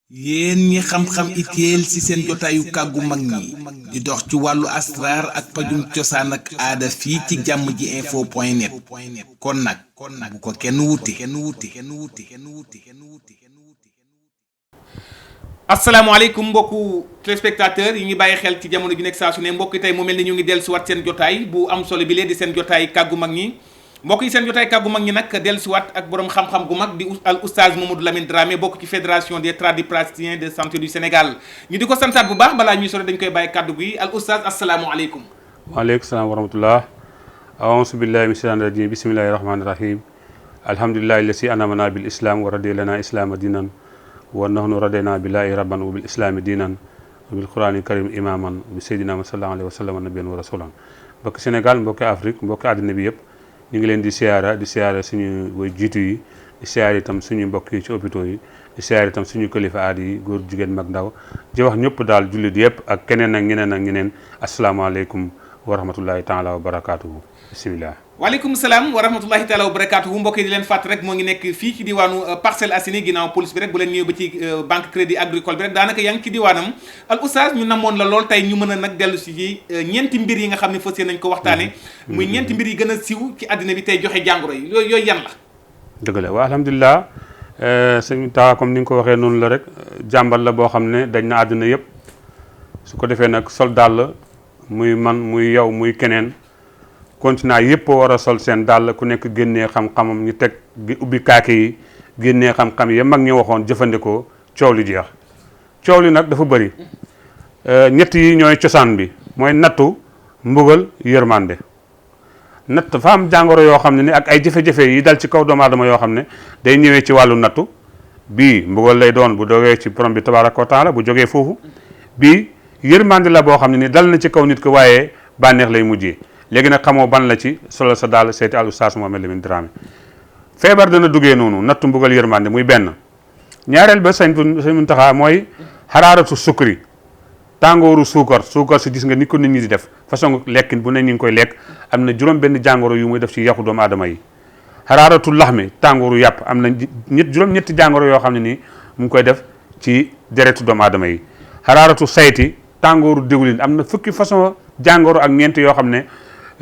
yéen ñi xam-xam itéel ci seen jotaayu kàggu mag ñi di dox ci wàllu asraar ak pajum cosaan ak aada fii ci jàmm ji info point net kon nag bu ko kenn wuti. asalaamaaleykum mbokku téléspectateur yi ngi bàyyi xel ci jamono ji nekk saa su ne mbokk yi tey mu mel ni ñu ngi dellusiwaat seen jotaay bu am solo bi lee di seen jotaay kàggu mag ñi mbokk yi seen jotaay kàggu mag ñi nag dellusiwaat ak borom xam-xam gu mag di al oustaz Mamadou Lamine Dramé bokk ci fédération des tradipraticiens de santé du Sénégal ñu di ko santaat bu baax balaa ñuy sore dañ koy bàyyi kàddu gi al oustaz asalaamualeykum. waaleykum salaam wa rahmatullah aousu billahi min shaytaani rajim bismillahi rahmani rahim alhamdulillahi lasi anamana bil islam wa radi lana islama dinan wa nahnu radina billahi rabban wa bil islami dinan wa bil qurani karim imaman bi seydina ma sallallahu alayhi wa sallam nabiyan wa rasulan mbokki Sénégal mbokki Afrique mbokki àddina bi yëpp ñu ngi leen di siyaara suñu way jiitu yi di siyaara itam suñu mbokk yi ci hôpitaux yi di siyaara itam suñu kilifa aada yi góor jigéen mag ndaw di wax ñëpp daal jullit yëpp ak keneen ak ñeneen asalaamaaleykum wa rahmatullahi taala wa barakaatuhu bisimilah. waaleykum salaam wa rahmatullahi taala wa barakaatuhu mbokk yi di leen fàtt rek moo ngi nekk fii ci diwaanu Parcelles Assainies ginnaaw police bi rek bu leen ñëwee ba ci banque crédit agricole bi rek daanaka yaa ngi ci diwaanam al oustaz ñu namoon la lool tey ñu mën a nag dellu si ci ñeenti mbir yi nga xam ne fas yéene nañ ko waxtaane muy ñeenti mbir yi gën a siiw ci àddina bi tey joxe jàngoro yi yooyu yan la. dëgg la waa alhamdulilah sëñ Taha comme ni nga ko waxee noonu la rek jàmbal la boo xam ne dañ na àddina yëpp su ko defee nag soldat la muy man muy yow muy keneen continent yëpp war a sol seen dàll ku nekk génnee xam-xamam ñu teg ubbi kaake yi génnee xam-xam yi mag ñi waxoon jëfandikoo coow li jeex coow li nag dafa bëri ñett yi ñooy cosaan bi mooy nattu mbugal yërmande natt dafa am jàngoro yoo xam ne ni ak ay jafe-jafe yi dal ci kaw doomu aadama yoo xam ne day ñëwee ci wàllu nattu bii mbugal lay doon bu dogee ci borom bi tabaaraka wa taala bu jógee foofu bii yërmande la boo xam ne ni dal na ci kaw nit ko waaye bànneex lay mujjee léegi nag xamoo ban la ci solo sa daal seeti al oustaz Mamadou Lamine Dramé feebar dana duggee noonu nattu mbugal yërmande muy benn ñaareel ba sëñ Muntaxa mooy xaraaratu sukri tàngooru suukar si gis nga ni ko nit ñi di def façon lekkin bu ne ñu ngi koy lekk am na juróom benn jàngoro yu muy def ci yaxu doomu aadama yi xaraaratu laxmi tàngooru yàpp am na juróom-ñetti jàngoro yoo xam ne nii mu ngi koy def ci deretu doomu aadama yi xaraaratu sayti tàngooru diwlin am na fukki façon jàngoro ak ñeent yoo xam ne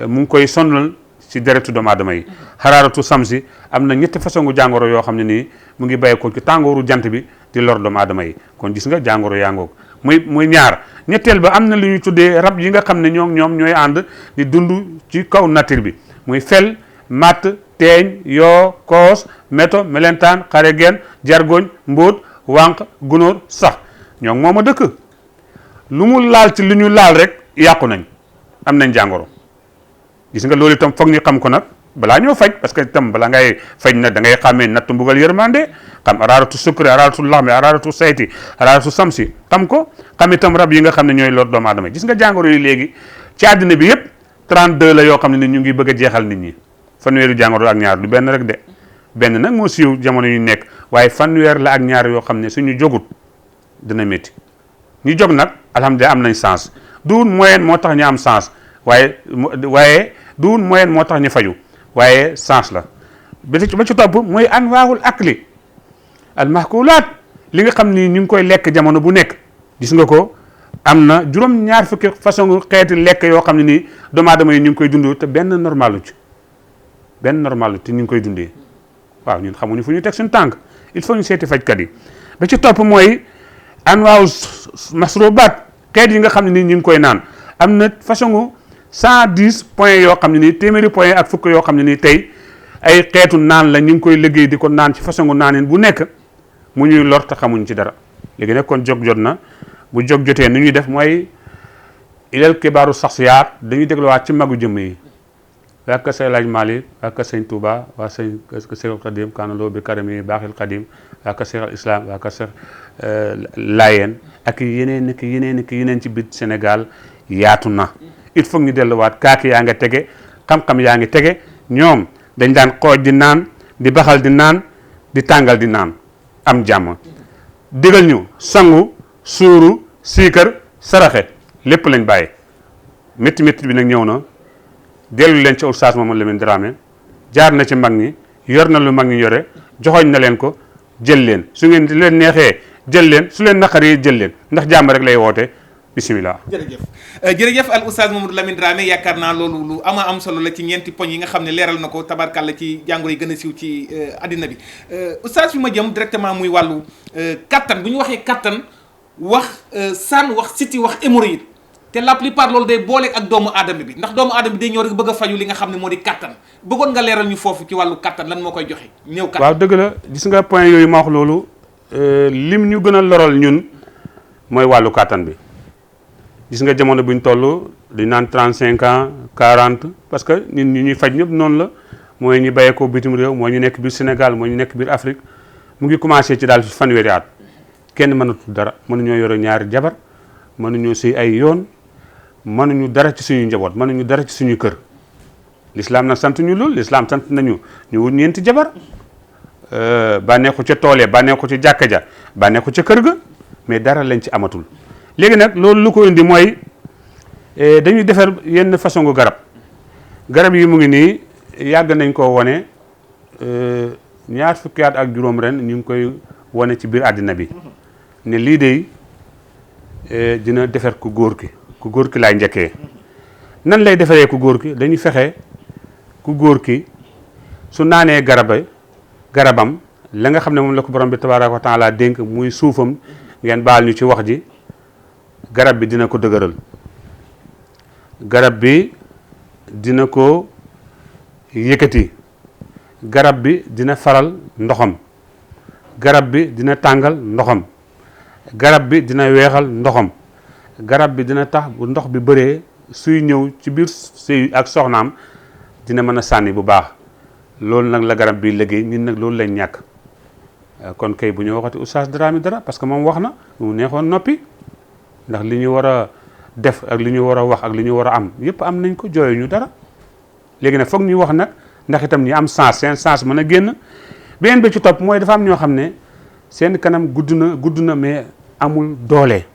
mu ngi koy sonal ci deretu doomu aadama yi xaraaratu samsi am na ñetti façon gu jàngoro yoo xam ne nii mu ngi bàyyi ko ci tàngooru jant bi di lor doomu aadama yi kon gis nga jàngoro yaa ngoog muy ñaar ñetteel ba am na lu ñuy tuddee rab yi nga xam ne ñoom ñooy ànd di dund ci kaw nature bi muy fel matt teeñ yoo koos méto melentaan xare geen jargoñ mbóot wànq gunóor sax ñoom moom a dëkk lu mu laal ci lu ñu laal rek yàqu nañ am nañ jàngoro gis nga loolu itam foog ñu xam ko nag balaa ñoo faj parce que itam balaa ngay faj nag da ngay xàmmee nattu mbugal yërmande xam araaratu sukri araaratu laxmi araaratu sayti araaratu samsi xam ko xam itam rab yi nga xam ne ñooy lor doomu aadama gis nga jàngoro yi léegi ci àddina bi yëpp 32 la yoo xam ne ni ñu ngi bëgg a jeexal nit ñi fanweeri jàngoro ak ñaar du benn rek de benn nag moo siiw jamono yu nekk waaye fanweer la ak ñaar yoo xam ne suñu jógut dina métti ñu jóg nag alhamdulilah am nañ sens duun moyen moo tax ñu am sens waaye duun moyen moo tax ñu faju waaye sens la ba ci topp mooy anwaawul akli al mahkulaat li nga xam ni ñu ngi koy lekk jamono bu nekk gis nga ko am na juróom-ñaar fukki façon xeeti lekk yoo xam ne nii doomu aadama yi ñu ngi koy dund te benn normalu ci te ñu ngi koy dundee waaw ñun xamuñu fu ñu teg suñu tànk il faut ñu seeti fajkat yi ba ci topp mooy anwaawul masrubaat xeet yi nga xam ne nii ñu ngi koy naan am na façon 110 points yoo xam ne nii téeméeri points ak fukk yoo xam ne nii tey ay xeetu naan la ñu ngi koy liggéey di ko naan ci façon naanin bu nekk mu ñuy lor te xamuñ ci dara léegi nag kon jóg jot na bu jóg jotee ni ñuy def mooy ilal kibaaru saxsiyaat dañuy dégluwaat ci magu jëmm yi waa kër Sey Laaj Maalik waa kër Sëñ Touba waa sëñ Seexul Xadim kaanaloo bi karami baaxil Xadim waa kër Seexal Islam waa kër Seex Laayeen ak yeneen ci biir Sénégal yaatu na il faut ñu delluwaat kaaki yaa nga tege xam-xam yaa ngi tege ñoom dañ daan xooj di naan di baxal di naan di tàngal di naan am jàmm digal ñu sangu suuru siikar saraxe lépp lañ bàyyi métti bi nag ñëw na dellu leen ci oustaz Mamadou Lamine Dramé jaar na ci mag ñi yor na lu mag ñi yore joxoñ na leen ko jël leen su ngeen leen neexee jël leen su leen naqaree jël leen ndax jàmm rek lay woote bisimilah. jërëjëf al oustaz Mamadou Lamine Dramé yaakaar naa loolu lu am solo la ci ñeenti poñ yi nga xam ne leeral na ko tabarkàlla ci jàngoro yi gën a siiw ci addina bi oustaz fi ma jëm directement muy wàllu kattan bu ñu waxee kattan wax san wax siti wax hémorroïde te la plupart loolu day boole ak doomu aadama bi ndax doomu aadama bi day ñëw rek bëgg a faju li nga xam ne moo di kattan bëggoon nga leeral ñu foofu ci wàllu kattan lan moo koy joxe néew kattan. waaw dëgg la gis nga point yooyu ma wax loolu lim ñu gën a loral ñun mooy wàllu kattan bi gis nga jamono bi ñu toll di naan 35 ans 40 parce que nit ñi ñuy faj ñëpp noonu la mooy ñu bàyyee ko bitim réew mooy ñu nekk biir Sénégal mooy ñu nekk biir Afrique mu ngi commencé ci daal fanweeri at kenn mënatul dara mënuñoo yore ñaari jabar mënuñoo sëy ay yoon mënuñu dara ci suñu njaboot mënuñu dara ci suñu kër l'islam nag sant ñu loolu l'islam sant nañu ñu wut ñeenti jabar bànneexu ca tool ya bànneexu ca jàkka ja bànneexu ca kër ga mais dara lañ ci amatul léegi nag loolu lu ko indi mooy dañuy defar yenn façon gu garab yi mu ngi nii yàgg nañ koo wane ñaar fukki at ak juróom ren ñu ngi koy wane ci biir àddina bi ne lii de dina defar ku góor ki laay njëkkee nan lay defaree ku góor ki dañuy fexe ku góor ki su naanee garabam la nga xam ne moom la ko borom bi tabaaraka wa taala dénk muy suufam ngeen baal ñu ci wax ji garab bi dina ko dëgëral garab bi dina ko yëkkati garab bi dina faral ndoxam garab bi dina tàngal ndoxam garab bi dina weexal ndoxam garab bi dina tax bu ndox bi bëree suy ñëw ci biir sëy ak soxnaam dina mën a sànni bu baax loolu nag la garab bi liggéey ñun nag loolu lañ ñàkk kon kay bu ñu waxati oustaz Dramé dara parce que moom wax na mu neexoon noppi ndax li ñu war a def ak li ñu war a wax ak li ñu war a am yëpp am nañ ko jooyu ñu dara léegi nag foog ñu wax nag ndax itam ñi am sens seen sens mën a génn beneen bi ci topp mooy dafa am ñoo xam ne seen kanam gudd na mais amul doole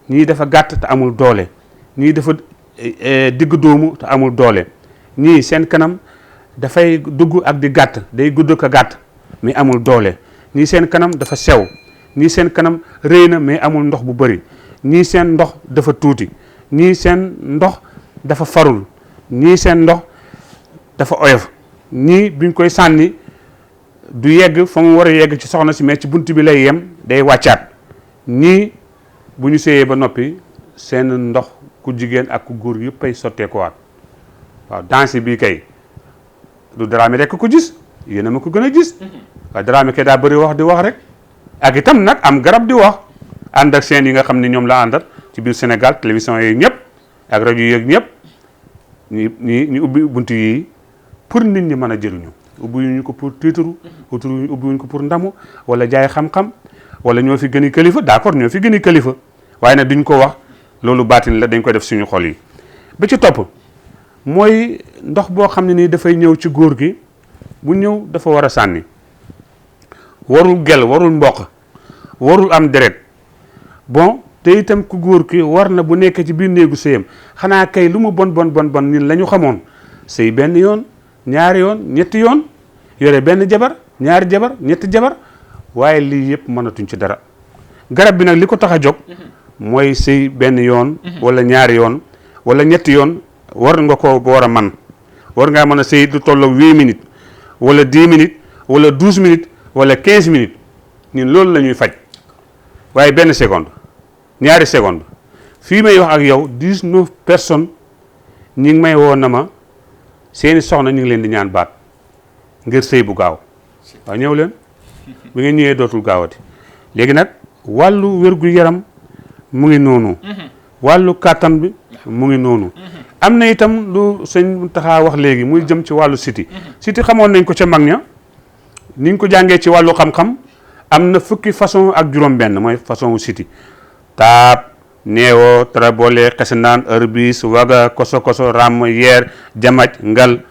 ñii dafa gàtt te amul doole ñii dafa digg doomu te amul doole ñii seen kanam dafay dugg ak di gàtt day gudd ko gàtt mais amul doole ñii seen kanam dafa sew ñii seen kanam rëy na mais amul ndox bu bëri ñii seen ndox dafa tuuti ñii seen ndox dafa farul ñii seen ndox dafa oyof ñii biñ koy sànni du yegg fa mu war a yegg ci soxna si mais ci bunt bi lay yem day wàccaat ñii bu ñu séyee ba noppi seen ndox ku jigéen ak ku góor yëpp ay sotteekuwaat waaw danse bii kay du Dramé rek ko gis yéen a ma ko gën a gis waaye Dramé kay daa bëri wax di wax rek ak itam nag am garab di wax ànd ak seen yi nga xam ne ñoom la àndat ci biir Sénégal télévision yi ñëpp ak rajo yi ñëpp ñu ubbi bunt yi pour nit ñi mën a jëriñu ubbiwuñu ko pour tiitaru ubbiwuñu ko pour ndamu wala jaay xam-xam wala ñoo fi gën a kilifa d'accord ñoo fi gën a kilifa waaye nag duñ ko wax loolu baatin la dañ ko def suñu xol yi ba ci topp mooy ndox boo xam ne nii dafay ñëw ci góor gi bu ñëw dafa war a sànni warul gel warul mboq warul am deret bon te itam ku góor ki war na bu nekkee ci biir néegu sëyam xanaa kay lu mu bon ñun la ñu xamoon sëy benn yoon ñaari yoon ñetti yoon yore benn jabar ñaari jabar ñetti jabar waaye lii yëpp mënatuñ ci dara garab bi nag li ko tax a jóg mooy sëy benn yoon wala ñaari yoon wala ñetti yoon war nga ko war a man war ngaa mën a sëy du tolloo 8 minutes wala 10 minutes wala 12 minutes wala 15 minutes ñun loolu la ñuy faj waaye benn seconde ñaari seconde fii may wax ak yow 19 personnes ñi ngi may woo na ma seeni soxna ñu ngi leen di ñaan baat ngir sëy bu gaaw waaw ñëw leen bi ngeen ñëwee dootul gaawati léegi nag wàllu wér-gu-yaram mu ngi noonu wàllu kàttan bi mu ngi noonu am na itam lu sëñ Taxa wax léegi muy jëm ci wàllu siti xamoon nañ ko ca mag ña niñ ko jàngee ci wàllu xam-xam am na fukki façon ak juróom-benn mooy façon wu siti taab neewo trabole xesenaan herbis waga koso ram yeer jamaj ngal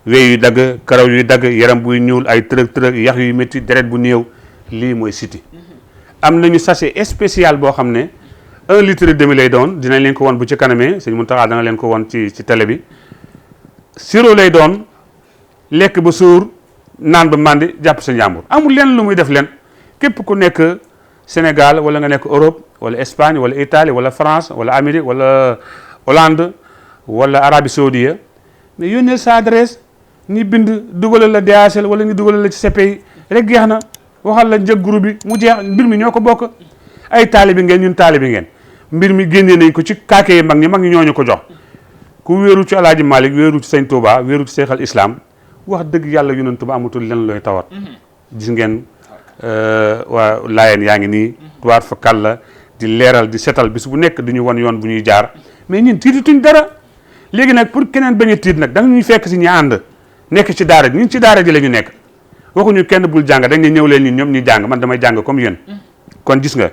wey yu dagg karaw yuy dagg yaram buy ñuul ay tërëg yax yuy métti deret bu néew lii mooy siti am nañu sachet spécial boo xam ne 1 litre et demi lay doon dinañ leen ko won bu ci kanamee sëñ Mountakha dana leen ko won ci télé bi sirop lay doon lekk ba suur naan ba màndi jàpp sa njàmbur amul leen lu muy def leen képp ku nekk Sénégal wala nga nekk Europe wala Espagne wala Italie wala France wala Amérique wala Hollande wala Arabie Saoudite mais yónnee sa adresse ñi bind dugalal la DHL wala ñu dugalal la ci CPI rek jeex na waxal la njëg groupe bi mu jeex mbir mi ñoo ko bokk ay taalibi ngeen ñun taalibi ngeen mbir mi génnee nañ ko ci kaake yi mag ñi ñooñu ko jox ku wéeru ci Alaaji Malick wéeru ci Sëñ Touba wéeru ci Seexal Islam wax dëgg yàlla yonent ba amatul len looy tawat gis ngeen waa laayeen yaa ngi nii tuwaat fa kàlla di leeral di setal bis bu nekk di ñu wan yoon bu ñuy jaar mais ñun tiitutuñ dara léegi nag pour keneen bañ a tiit nag da nga ñuy fekk si ñu ànd nekk ci daara ji ñun ci daara ji la ñu nekk waxuñu kenn bul jàng dañ ne ñëw leen ñun ñoom ñu jàng man damay jàng comme yéen kon gis nga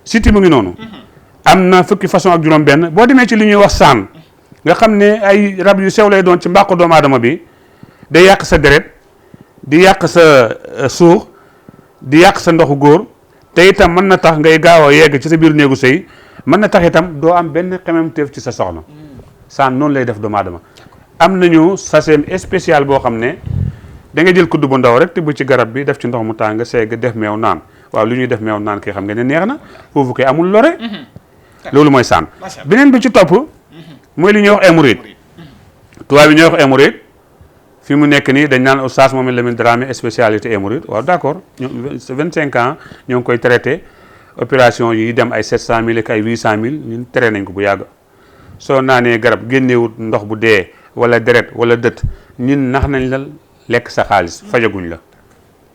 siti mu ngi noonu am na fukki façon ak juróom benn boo demee ci li ñuy wax saan nga xam ne ay rab yu sew lay doon ci mbàqu doomu aadama bi day yàq sa deret di yàq sa suux di yàq sa ndoxu góor te itam mën na tax ngay gaaw a yegg ci sa biir néegu sëy mën na tax itam doo am benn xememteef ci sa soxna saan noonu lay def doomu aadama am nañu sachet spécial boo xam ne da nga jël kudd bu ndaw rek tibb ci garab bi def ci ndox mu tàng segg def meew naan waaw lu ñuy def meew naan kii xam nga ne neex na foofu koy amul lore loolu mooy saan beneen bi ci topp mooy li ñuy wax hémorroïde tubaab bi ñuy wax hémorroïde fi mu nekk nii dañ naan Oustaz Mohamed Lamine Dramé spécialité hémorroïde waaw d'accord ñoom 25 ans ñoo ngi koy traité opération yi dem ay 700000 ak ay 800000 ñun tere nañ ko bu yàgg soo naanee garab génnewut ndox bu dee wala deret wala dët ñun nax nañ la lekk sa xaalis fajaguñ la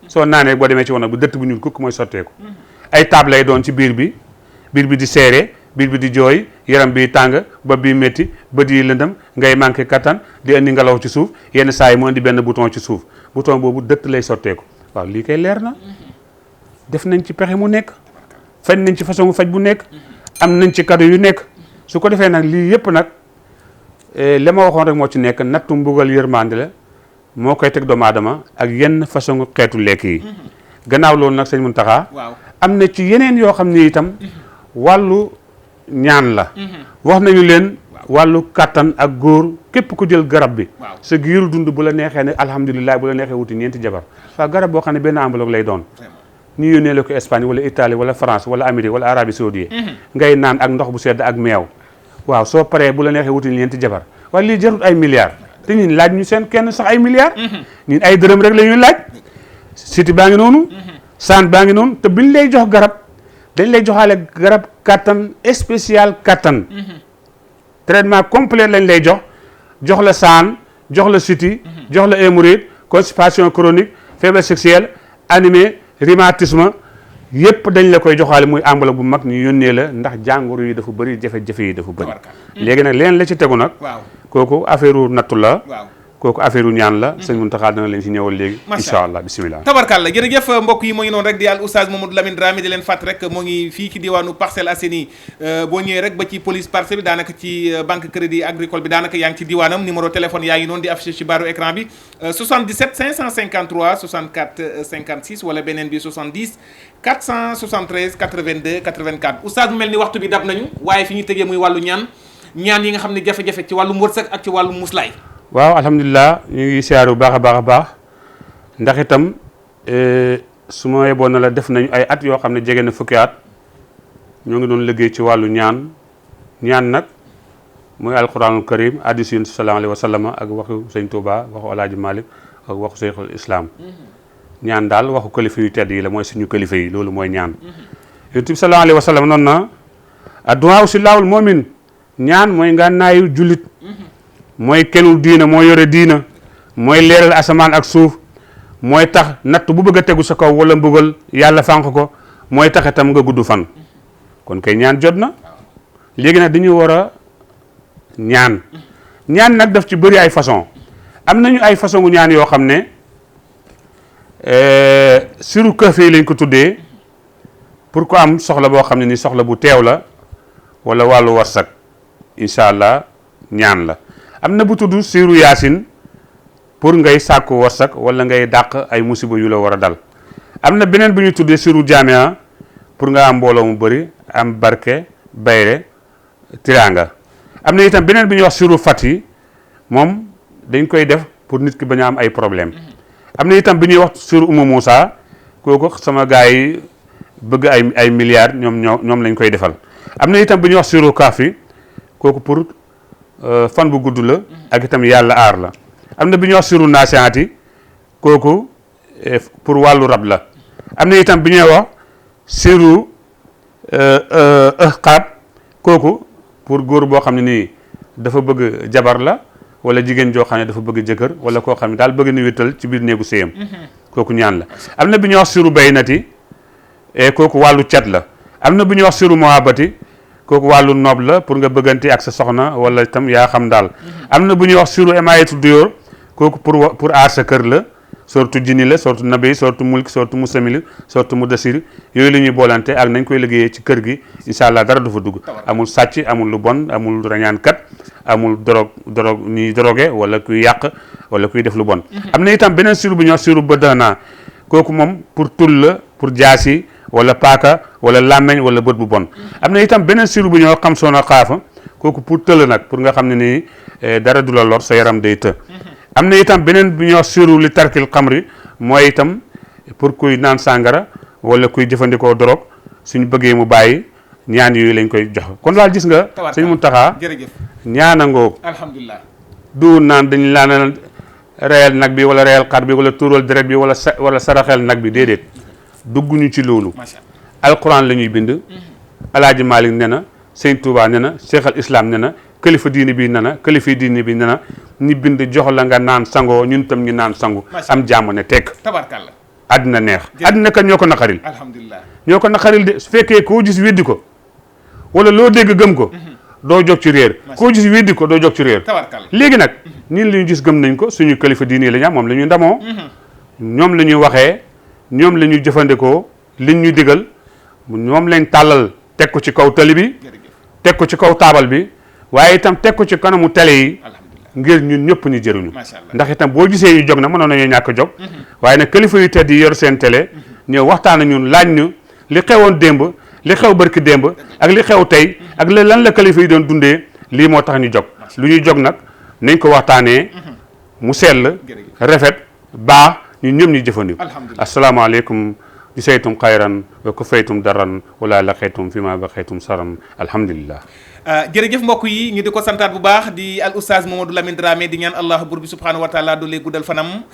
soo naanee boo demee ci woon bu dëtt bu ñuul kukk mooy sotteeku ay taab lay doon ci biir bi di seere biir bi di jooy yaram bi tàng ba bi métti bët yi lëndëm ngay manqué kattan di indi ngelaw ci suuf yenn saa yi mu indi benn bouton ci suuf bouton boobu dëtt lay sotteeku waaw lii koy leer na def nañ ci pexe mu nekk faj nañ ci façon faj bu nekk am nañ ci cadeau yu nekk su ko defee nag lii yëpp nag li ma waxoon rek moo ci nekk nattu mbugal yërmande la moo koy teg doomu aadama ak yenn façon xeetu lekk yi gannaaw loolu nag sëñ Mountakha am na ci yeneen yoo xam ne itam wàllu ñaan la wax nañu leen wàllu kàttan ak góor képp ku jël garab bi sa giiru dund bu la neexee ne alhamdulilah bu la neexee wuti ñeenti jabar waaw garab boo xam ne benn enveloppe lay doon ñu yónnee la ko Espagne wala Italie wala France wala Amérique wala Arabie Saoudite ngay naan ak ndox bu sedd ak meew waaw soo paree bu la neexee wuti ñeenti jabar waaye lii jarut ay milliards te ñun laaj ñu seen kenn sax ay milliards ñun ay dërëm rek la ñuy laaj siti baa ngi noonu saan baa ngi noonu te biñ lay jox garab dañ lay joxaale garab kattan spécial kattan traitement complet lañ lay jox la saan jox la siti jox la hémorroïde constipation chronique faiblesse sexuelle anémie rhumatisme yépp dañ la koy joxaale muy enveloppe bu mag ñu yónnee la ndax jàngoro yi dafa bëri jafe-jafe yi dafa bëri léegi nag leen la ci tegu nag kooku affaire u nattu la kooku affaire u ñaan la sëñ Mountakha dana leen ci ñëwal léegi incha allah bisimilah tabarkalla jërëjëf mbokk yi moo ngi noonu rek di al oustaz Mamadou Lamine Dramé di leen fàtt rek moo ngi fii ci diwaanu Parcelles Assainies boo ñëwee rek ba ci police parcelle bi daanaka ci banque crédit agricole bi daanaka yaa ngi ci diwaanam numéro téléphone yaa ngi noonu di affiché ci baaru écran bi 77 553 64 56 wala beneen bi 70 473 82 84 oustaz mu mel ni waxtu bi dab nañu waaye fi ñu tëjee muy wàllu ñaan yi nga xam ne jafe-jafe ci wàllum wërsëg ak ci wàllum muslaay waaw alhamdulilah ñu ngi siyaar bu baax a baax ndax itam su ma yeboon na la def nañu ay at yoo xam ne jege na fukki at ñoo ngi doon liggéey ci wàllu ñaan nag muy alquranul karim hadiis Yonent bi sallallahu alayhi wa sallam ak waxu sëñ Touba waxu Alaaji Malick ak waxu Seyxul Islam ñaan daal waxu kilifa yu tedd yi la mooy suñu kilifa yi loolu mooy ñaan Yonent bi sallallahu alayhi wa sallam noonu na adduwaa silaahul mu'min ñaan mooy ngànnaayu jullit mooy kenul diina moo yore diina mooy leeral asamaan ak suuf mooy tax natt bu bëgg a tegu sa kaw wala mbugal yàlla fànq ko mooy tax itam nga gudd fan kon kay ñaan jot na léegi nag dañu war a ñaan nag daf ci bëri ay façon am nañu ay façon gu ñaan yoo xam ne siru këf yi lañ ko tuddee pour ko am soxla boo xam ne ni soxla bu teew la wala wàllu warsak incha allah ñaan la am na bu tudd siiru yaasin pour ngay sàkku warsak wala ngay dàq ay musiba yu la war a dal am na beneen bu ñuy tuddee siiru jaamia pour nga am mbooloo mu bëri am barke bayre tiranga am na itam beneen bi ñuy wax siiru fati moom dañ koy def pour nit ki bañ a am ay problème am na itam bi ñuy wax siiru umu Moussa kooku sama gars yi bëgg ay milliards ñoom lañ koy defal. am na itam bu ñuy wax siru kaafi kooku pour fan bu gudd la ak itam yàlla aar la. am na bu ñuy wax siru naasihaati kooku pour wàllu rab la. am na itam bi ñuy wax siru xaab kooku pour góor boo xam ne nii dafa bëgg jabar la wala jigéen joo xam ne dafa bëgg jëkkër wala koo xam ne daal bëgg na wéttal ci biir néegu séyam kooku ñaan la. am na bi ñuy wax siru baynati kooku wàllu cat la. am na bu ñuy wax siru mohabati kooku wàllu noob la pour nga bëggante ak sa soxna wala itam yaa xam daal. am na bu ñuy wax siru emayatu duyoor kooku pour aar sa kër la. sortu jinni la sortu nabi sortu mulk sortu musamil sortu mudassir yooyu la ñuy boolante ak nañ koy liggéeyee ci kër gi incha allah dara du fa dugg. amul sàcc amul lu bon amul rañaankat amul dorog ñuy drogué wala kuy yàq wala kuy def lu bon. am na itam beneen siru bu ñuy wax siru badana kooku moom pour tul la pour jaasi wala paaka wala làmmeñ wala bët bu bon. am na itam beneen siru bu ñuy wax xam soona xaafa kooku pour tëll nag pour nga xam ne nii dara du la lor sa yaram day të. am na itam beneen bu ñuy wax siru li tarkil xamri mooy itam pour kuy naan sàngara wala kuy jëfandikoo dorog suñu bëggee mu bàyyi ñaan yooyu lañ koy jox kon daal gis nga. sëñ Muntaxa jërëjëf ñaana ngoog. alhamdulilah. du naan dañ laan reyal nag bi wala reyal xar bi wala tuural deret bi wala saraxel nag bi déedéet dugguñu ci loolu. macha allah alquran la ñuy bind. Alaaji Malik ne na Sëñ Tuubaa ne na Cheikh al Islam ne na kilifa diine bi ne na kilifa diine bi ne na ñi bind jox la nga naan sangoo ñun tam ñu naan sangu. am jàmm ne tekk. tabarkalla. àddina neex. àddina kat ñoo ko naqaril. alhamdulilah ñoo ko naqaril de su fekkee koo gis weddi ko wala loo dégg gëm ko. doo jóg ci réer. koo gis weddi ko doo jóg ci réer. tabarkalla. léegi nag ñun li ñu gis gëm nañ ko suñu kilifa diine la ñu am moom la ñuy ndamoo. ñoom la ñuy waxee ñoom la ñuy jëfandikoo liñ ñu digal ñoom lañ tàllal teg ko ci kaw tali bi. teg ko ci kaw taabal bi waaye itam teg ko ci kanamu télé yi. ngir ñun ñëpp ñu jëruñu. ndax itam boo gisee ñu jóg na mënoon nañoo ñàkk a jóg. waaye nag kilifa yu tedd yi yor seen télé ñëw waxtaan ak ñun laaj ñu li xewoon démb li xew barki démb ak li xew tey ak lan la kilifa yi doon dundee lii moo tax ñu jóg. lu ñuy jóg nag nañ ko waxtaanee mu sell rafet baax ñun ñëpp ñu jëfandiku. asalaamaaleykum jisaytum xayran wa kufaytum daran wala laqaytum fi ma baqaytum saran alhamdulillah. jërëjëf mbokk yi ñu di ko santaat bu baax di al oustaz Mamadou Lamine Dramé di ñaan allah buur bi subhanahu wa taala doole guddal fanam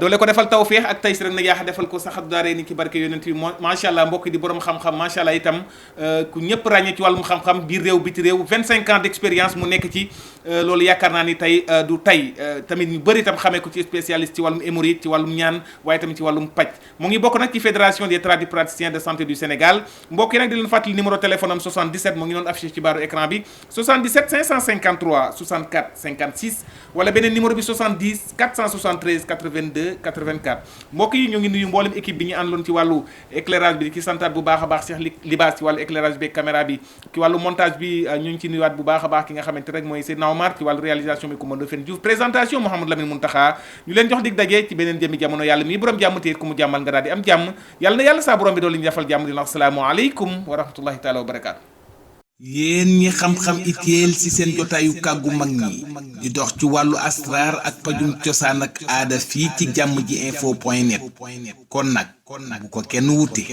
doole ko defal tawféex ak taysir na yaaxa defal ko saxat daare ni ki barke yonent bi macha allah mbokk yi di borom xam-xam macha allah itam ku ñëpp ràññee ci wàllum xam-xam biir réew biti réew 25 ans d'expérience mu nekk ci loolu yaakaar naa ni tey du tey tamit ñu bëri itam xamee ko ci spécialiste ci wàllum hémorroïde ci wàllum ñaan waaye tamit ci wàllum paj mu ngi bokk nag ci fédération des tradipraticiens de santé du Sénégal mbokk yi nag di leen fàttali numéro téléphone am 77 mu ngi noonu affiché ci baaru écran bi 77 553 64 56 wala beneen numéro bi 70 473 82 84 mbokk yi ñoo ngi nuyu mboolem équipe bi ñu àndoon ci wàllu éclairage bi ki santaat bu baax a baax Cheikh Libaas ci wàllu éclairage bi caméra bi ci wàllu montage bi ñu ngi ci nuyuwaat bu baax a baax ki nga xamante rek mooy Seydina Omar ci wàllu réalisation bi Coumba Ndoffène Diouf présentation Mouhamadou Lamine Muntaxa ñu leen jox dig daje ci beneen jëmi jamono yàlla mii borom jàmm téer ku mu jàmmal nga daal di am jàmm yàlla na yàlla saa borom bi doolu ñu defal jàmm dina assalaamu aleykum wa rahmatullahi taala wa barakaatu. yéen ñi xam-xam itéel ci seen jotaayu kàggu mag ñi di dox ci wàllu asraar ak pajum cosaan ak aada fii ci jàmm ji info point net kon nag bu ko kenn wuti